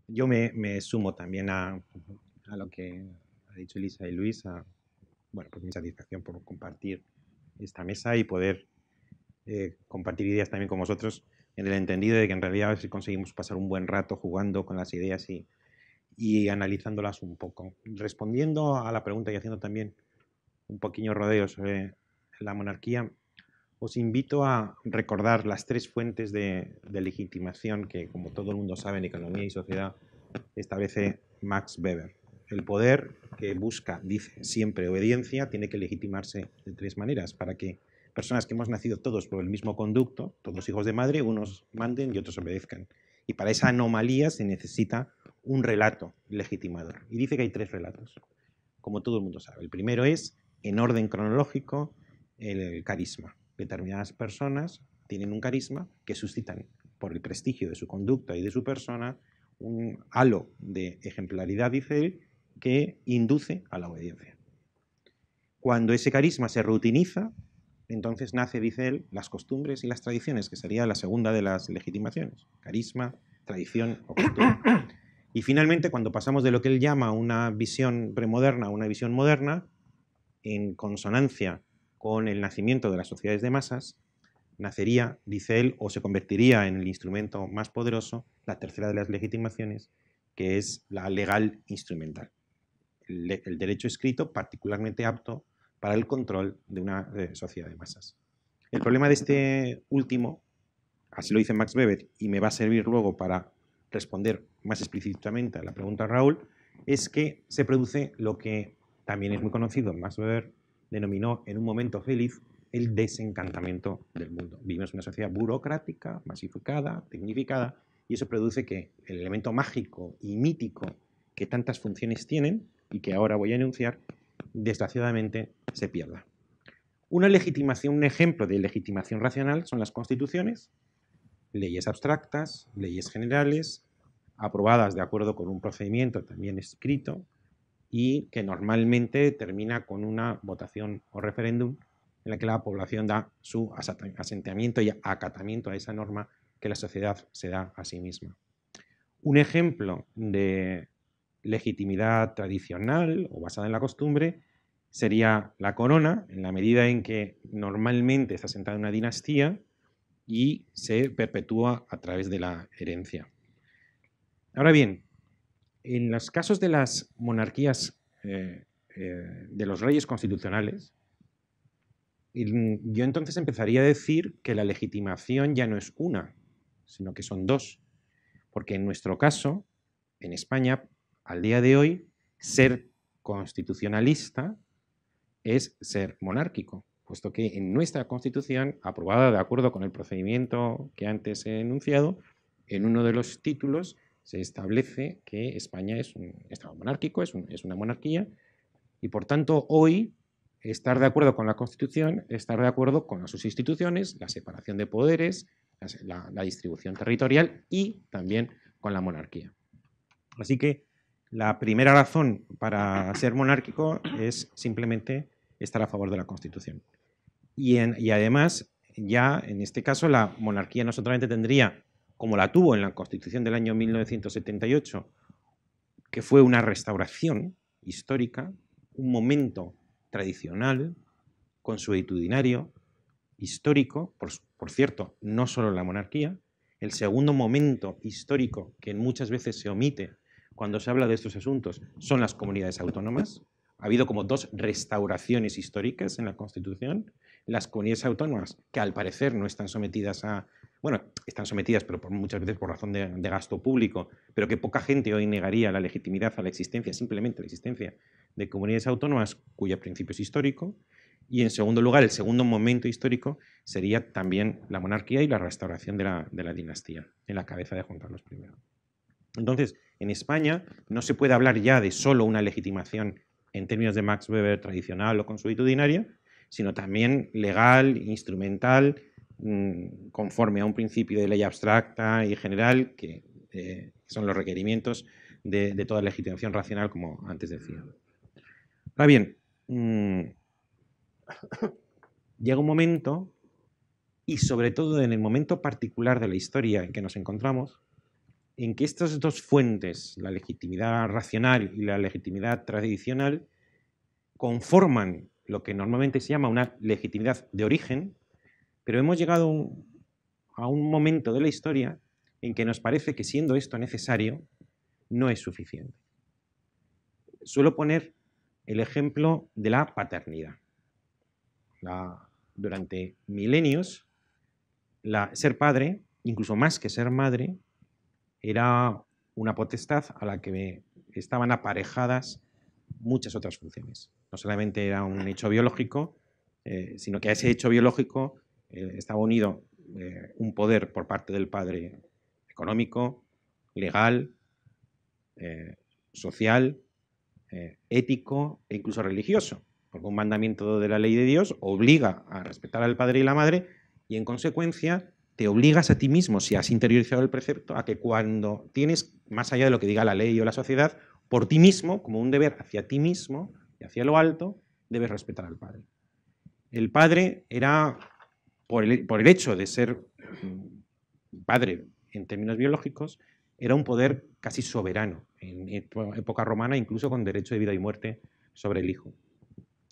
Yo me sumo también a lo que ha dicho Elisa y Luis, bueno, pues mi satisfacción por compartir esta mesa y poder compartir ideas también con vosotros en el entendido de que en realidad a ver si conseguimos pasar un buen rato jugando con las ideas y analizándolas un poco. Respondiendo a la pregunta y haciendo también un pequeño rodeo sobre la monarquía, os invito a recordar las tres fuentes de legitimación que, como todo el mundo sabe, en economía y sociedad establece Max Weber. El poder que busca, dice siempre, obediencia, tiene que legitimarse de tres maneras para que personas que hemos nacido todos por el mismo conducto, todos hijos de madre, unos manden y otros obedezcan. Y para esa anomalía se necesita un relato legitimador. Y dice que hay tres relatos, como todo el mundo sabe. El primero es, en orden cronológico, el carisma. Determinadas personas tienen un carisma que suscitan, por el prestigio de su conducta y de su persona, un halo de ejemplaridad, dice él, que induce a la obediencia. Cuando ese carisma se reutiliza, entonces nace, dice él, las costumbres y las tradiciones, que sería la segunda de las legitimaciones. Carisma, tradición o costumbre. Y finalmente, cuando pasamos de lo que él llama una visión premoderna a una visión moderna, en consonancia con el nacimiento de las sociedades de masas, nacería, dice él, o se convertiría en el instrumento más poderoso, la tercera de las legitimaciones, que es la legal instrumental. El derecho escrito particularmente apto para el control de una sociedad de masas. El problema de este último, así lo dice Max Weber, y me va a servir luego para responder más explícitamente a la pregunta de Raúl, es que se produce lo que también es muy conocido, Max Weber denominó en un momento feliz el desencantamiento del mundo. Vivimos en una sociedad burocrática, masificada, tecnificada, y eso produce que el elemento mágico y mítico que tantas funciones tienen y que ahora voy a enunciar, desgraciadamente se pierda. Una legitimación, un ejemplo de legitimación racional son las constituciones, leyes abstractas, leyes generales, aprobadas de acuerdo con un procedimiento también escrito y que normalmente termina con una votación o referéndum en la que la población da su asentamiento y acatamiento a esa norma que la sociedad se da a sí misma. Un ejemplo de legitimidad tradicional o basada en la costumbre sería la corona, en la medida en que normalmente está asentada en una dinastía y se perpetúa a través de la herencia. Ahora bien, en los casos de las monarquías de los reyes constitucionales, yo entonces empezaría a decir que la legitimación ya no es una, sino que son dos. Porque en nuestro caso, en España, al día de hoy, ser constitucionalista es ser monárquico, puesto que en nuestra Constitución, aprobada de acuerdo con el procedimiento que antes he enunciado, en uno de los títulos se establece que España es un Estado monárquico, es una monarquía, y por tanto hoy estar de acuerdo con la Constitución, estar de acuerdo con sus instituciones, la separación de poderes, la distribución territorial y también con la monarquía. Así que la primera razón para ser monárquico es simplemente estar a favor de la Constitución. Y además, ya en este caso, la monarquía no solamente tendría, como la tuvo en la Constitución del año 1978, que fue una restauración histórica, un momento tradicional, consuetudinario, histórico, por cierto, no solo la monarquía, el segundo momento histórico que muchas veces se omite cuando se habla de estos asuntos son las comunidades autónomas. Ha habido como dos restauraciones históricas en la Constitución. Las comunidades autónomas, que al parecer no están sometidas a... Bueno, están sometidas, pero muchas veces por razón de gasto público, pero que poca gente hoy negaría la legitimidad a la existencia, simplemente la existencia de comunidades autónomas cuyo principio es histórico. Y en segundo lugar, el segundo momento histórico sería también la monarquía y la restauración de la dinastía, en la cabeza de Juan Carlos I. Entonces, en España no se puede hablar ya de solo una legitimación en términos de Max Weber tradicional o consuetudinaria, sino también legal, instrumental, conforme a un principio de ley abstracta y general, que son los requerimientos de toda legitimación racional, como antes decía. Ahora bien, llega un momento, y sobre todo en el momento particular de la historia en que nos encontramos, en que estas dos fuentes, la legitimidad racional y la legitimidad tradicional, conforman lo que normalmente se llama una legitimidad de origen, pero hemos llegado a un momento de la historia en que nos parece que, siendo esto necesario, no es suficiente. Suelo poner el ejemplo de la paternidad. Durante milenios, ser padre, incluso más que ser madre, era una potestad a la que estaban aparejadas muchas otras funciones. No solamente era un hecho biológico, sino que a ese hecho biológico estaba unido un poder por parte del padre económico, legal, social, ético e incluso religioso, porque un mandamiento de la ley de Dios obliga a respetar al padre y la madre y, en consecuencia, te obligas a ti mismo, si has interiorizado el precepto, a que cuando tienes, más allá de lo que diga la ley o la sociedad, por ti mismo, como un deber hacia ti mismo y hacia lo alto, debes respetar al padre. El padre era, por el hecho de ser padre en términos biológicos, era un poder casi soberano en época romana, incluso con derecho de vida y muerte sobre el hijo.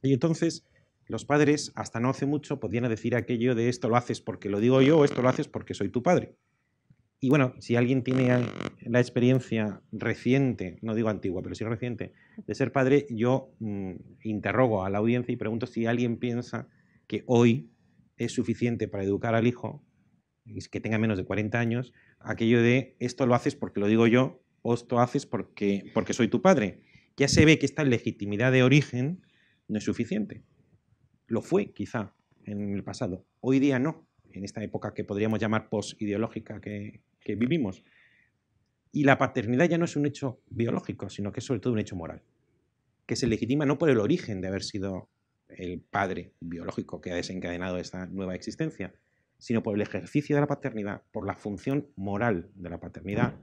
Y entonces los padres, hasta no hace mucho, podían decir aquello de esto lo haces porque lo digo yo o esto lo haces porque soy tu padre. Y bueno, si alguien tiene la experiencia reciente, no digo antigua, pero sí reciente, de ser padre, yo interrogo a la audiencia y pregunto si alguien piensa que hoy es suficiente para educar al hijo, que tenga menos de 40 años, aquello de esto lo haces porque lo digo yo o esto lo haces porque soy tu padre. Ya se ve que esta legitimidad de origen no es suficiente. Lo fue, quizá, en el pasado. Hoy día no, en esta época que podríamos llamar post-ideológica que vivimos. Y la paternidad ya no es un hecho biológico, sino que es sobre todo un hecho moral, que se legitima no por el origen de haber sido el padre biológico que ha desencadenado esta nueva existencia, sino por el ejercicio de la paternidad, por la función moral de la paternidad,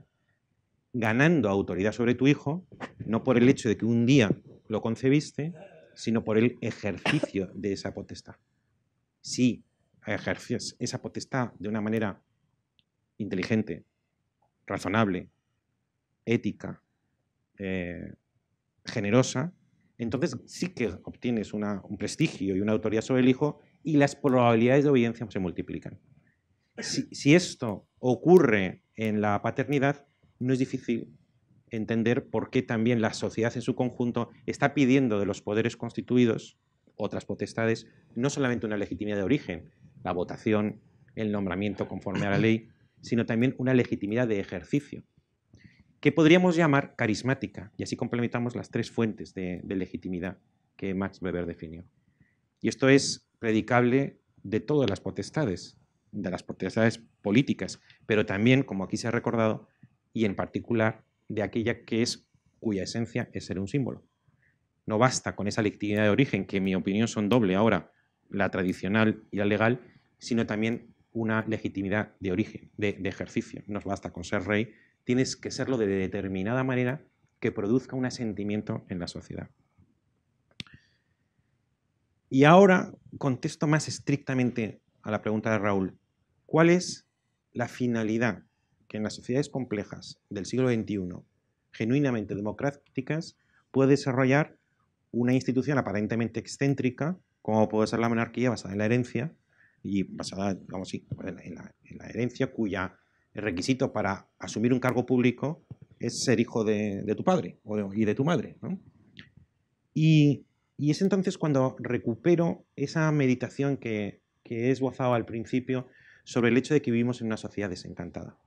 ganando autoridad sobre tu hijo, no por el hecho de que un día lo concebiste, sino por el ejercicio de esa potestad. Si ejerces esa potestad de una manera inteligente, razonable, ética, generosa, entonces sí que obtienes un prestigio y una autoridad sobre el hijo y las probabilidades de obediencia se multiplican. Si esto ocurre en la paternidad, no es difícil entender por qué también la sociedad en su conjunto está pidiendo de los poderes constituidos otras potestades, no solamente una legitimidad de origen, la votación, el nombramiento conforme a la ley, sino también una legitimidad de ejercicio, que podríamos llamar carismática, y así complementamos las tres fuentes de legitimidad que Max Weber definió. Y esto es predicable de todas las potestades políticas, pero también, como aquí se ha recordado, y en particular de aquella cuya esencia es ser un símbolo. No basta con esa legitimidad de origen, que en mi opinión son doble ahora, la tradicional y la legal, sino también una legitimidad de origen, de ejercicio. No basta con ser rey, tienes que serlo de determinada manera que produzca un asentimiento en la sociedad. Y ahora contesto más estrictamente a la pregunta de Raúl. ¿Cuál es la finalidad que en las sociedades complejas del siglo XXI, genuinamente democráticas, puede desarrollar una institución aparentemente excéntrica, como puede ser la monarquía, basada en la herencia, y basada, digamos, sí, en la herencia, cuya el requisito para asumir un cargo público es ser hijo de tu padre y de tu madre, ¿no? Y es entonces cuando recupero esa meditación que he esbozado al principio sobre el hecho de que vivimos en una sociedad desencantada,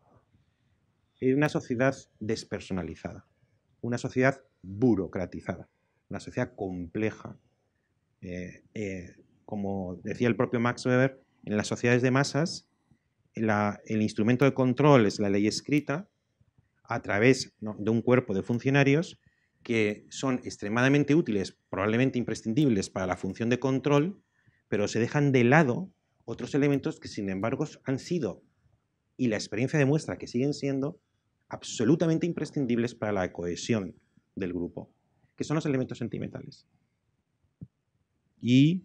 en una sociedad despersonalizada, una sociedad burocratizada, una sociedad compleja. Como decía el propio Max Weber, en las sociedades de masas, el instrumento de control es la ley escrita a través, ¿no?, de un cuerpo de funcionarios que son extremadamente útiles, probablemente imprescindibles para la función de control, pero se dejan de lado otros elementos que, sin embargo, han sido, y la experiencia demuestra que siguen siendo, absolutamente imprescindibles para la cohesión del grupo, que son los elementos sentimentales. Y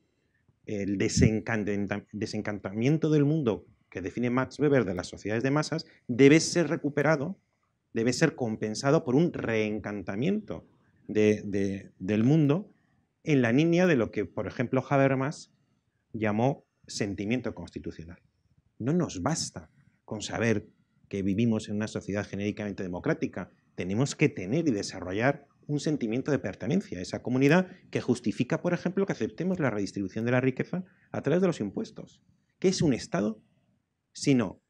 el desencantamiento del mundo que define Max Weber de las sociedades de masas debe ser recuperado debe ser compensado por un reencantamiento del mundo en la línea de lo que, por ejemplo, Habermas llamó sentimiento constitucional. No nos basta con saber que vivimos en una sociedad genéricamente democrática. Tenemos que tener y desarrollar un sentimiento de pertenencia a esa comunidad que justifica, por ejemplo, que aceptemos la redistribución de la riqueza a través de los impuestos. ¿Qué es un Estado? Sino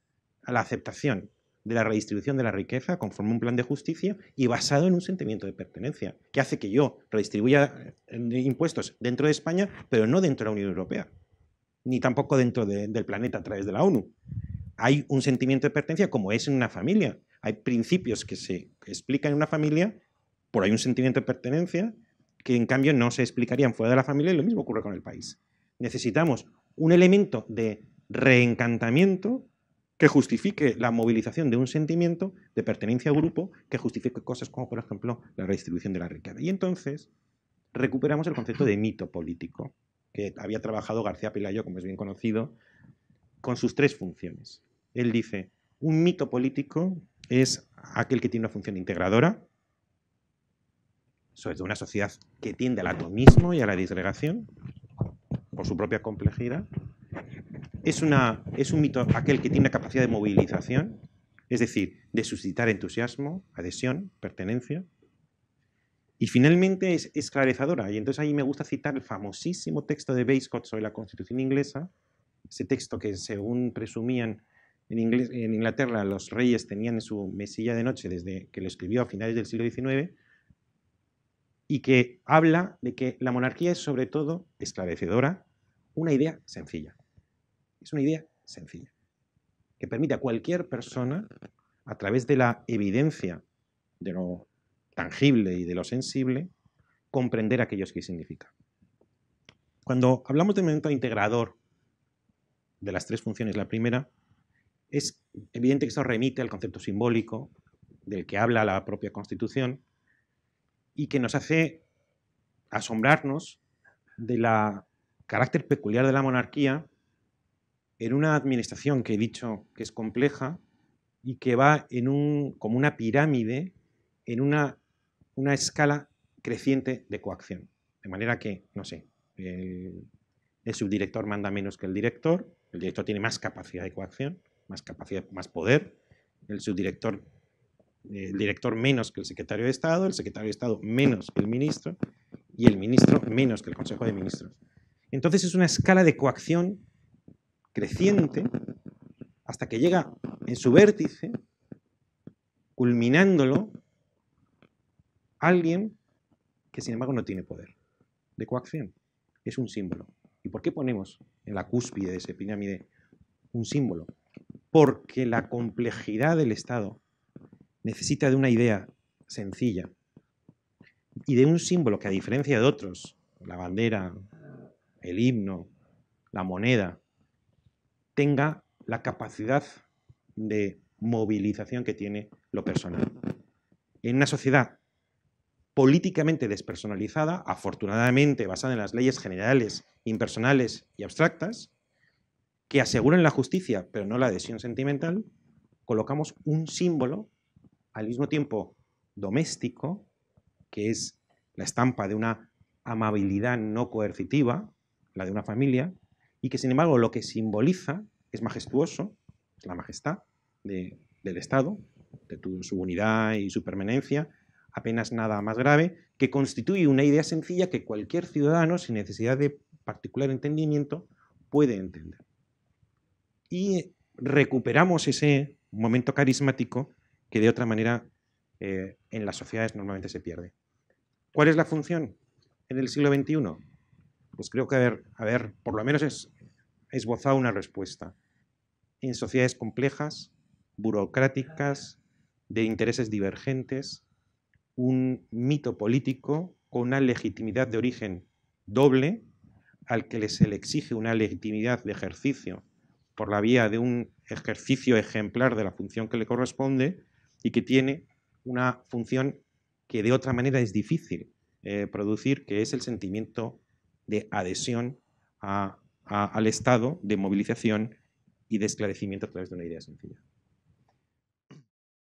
a la aceptación de la redistribución de la riqueza conforme un plan de justicia y basado en un sentimiento de pertenencia, que hace que yo redistribuya impuestos dentro de España, pero no dentro de la Unión Europea, ni tampoco dentro del planeta a través de la ONU. Hay un sentimiento de pertenencia como es en una familia. Hay principios que se explican en una familia, por ahí un sentimiento de pertenencia, que en cambio no se explicarían fuera de la familia, y lo mismo ocurre con el país. Necesitamos un elemento de reencantamiento que justifique la movilización de un sentimiento de pertenencia a grupo, que justifique cosas como, por ejemplo, la redistribución de la riqueza. Y entonces recuperamos el concepto de mito político, que había trabajado García Pelayo, como es bien conocido, con sus tres funciones. Él dice, un mito político es aquel que tiene una función integradora, sobre todo una sociedad que tiende al atomismo y a la disgregación, por su propia complejidad. Es un mito aquel que tiene una capacidad de movilización, es decir, de suscitar entusiasmo, adhesión, pertenencia. Y finalmente es esclarecedora. Y entonces ahí me gusta citar el famosísimo texto de Bascott sobre la Constitución inglesa, ese texto que según presumían en Inglaterra los reyes tenían en su mesilla de noche desde que lo escribió a finales del siglo XIX, y que habla de que la monarquía es sobre todo esclarecedora, una idea sencilla. Es una idea sencilla, que permite a cualquier persona, a través de la evidencia de lo tangible y de lo sensible, comprender aquello que significa. Cuando hablamos del momento integrador de las tres funciones, la primera, es evidente que esto remite al concepto simbólico del que habla la propia Constitución y que nos hace asombrarnos del carácter peculiar de la monarquía en una administración que he dicho que es compleja y que va como una pirámide en una escala creciente de coacción. De manera que, no sé, el subdirector manda menos que el director tiene más capacidad de coacción, más poder, el director menos que el secretario de Estado menos que el ministro, y el ministro menos que el Consejo de Ministros. Entonces es una escala de coacción creciente hasta que llega en su vértice, culminándolo, alguien que sin embargo no tiene poder de coacción. Es un símbolo. ¿Y por qué ponemos en la cúspide de esa pirámide un símbolo? Porque la complejidad del Estado necesita de una idea sencilla y de un símbolo que, a diferencia de otros, la bandera, el himno, la moneda, tenga la capacidad de movilización que tiene lo personal. En una sociedad políticamente despersonalizada, afortunadamente basada en las leyes generales, impersonales y abstractas, que aseguran la justicia pero no la adhesión sentimental, colocamos un símbolo al mismo tiempo doméstico, que es la estampa de una amabilidad no coercitiva, la de una familia, y que sin embargo lo que simboliza es majestuoso, es la majestad del Estado, de su unidad y su permanencia, apenas nada más grave, que constituye una idea sencilla que cualquier ciudadano, sin necesidad de particular entendimiento, puede entender. Y recuperamos ese momento carismático que de otra manera en las sociedades normalmente se pierde. ¿Cuál es la función en el siglo XXI? Pues creo que haber por lo menos esbozado una respuesta. En sociedades complejas, burocráticas, de intereses divergentes, un mito político con una legitimidad de origen doble, al que se le exige una legitimidad de ejercicio por la vía de un ejercicio ejemplar de la función que le corresponde y que tiene una función que de otra manera es difícil producir, que es el sentimiento de adhesión al Estado, de movilización y de esclarecimiento a través de una idea sencilla.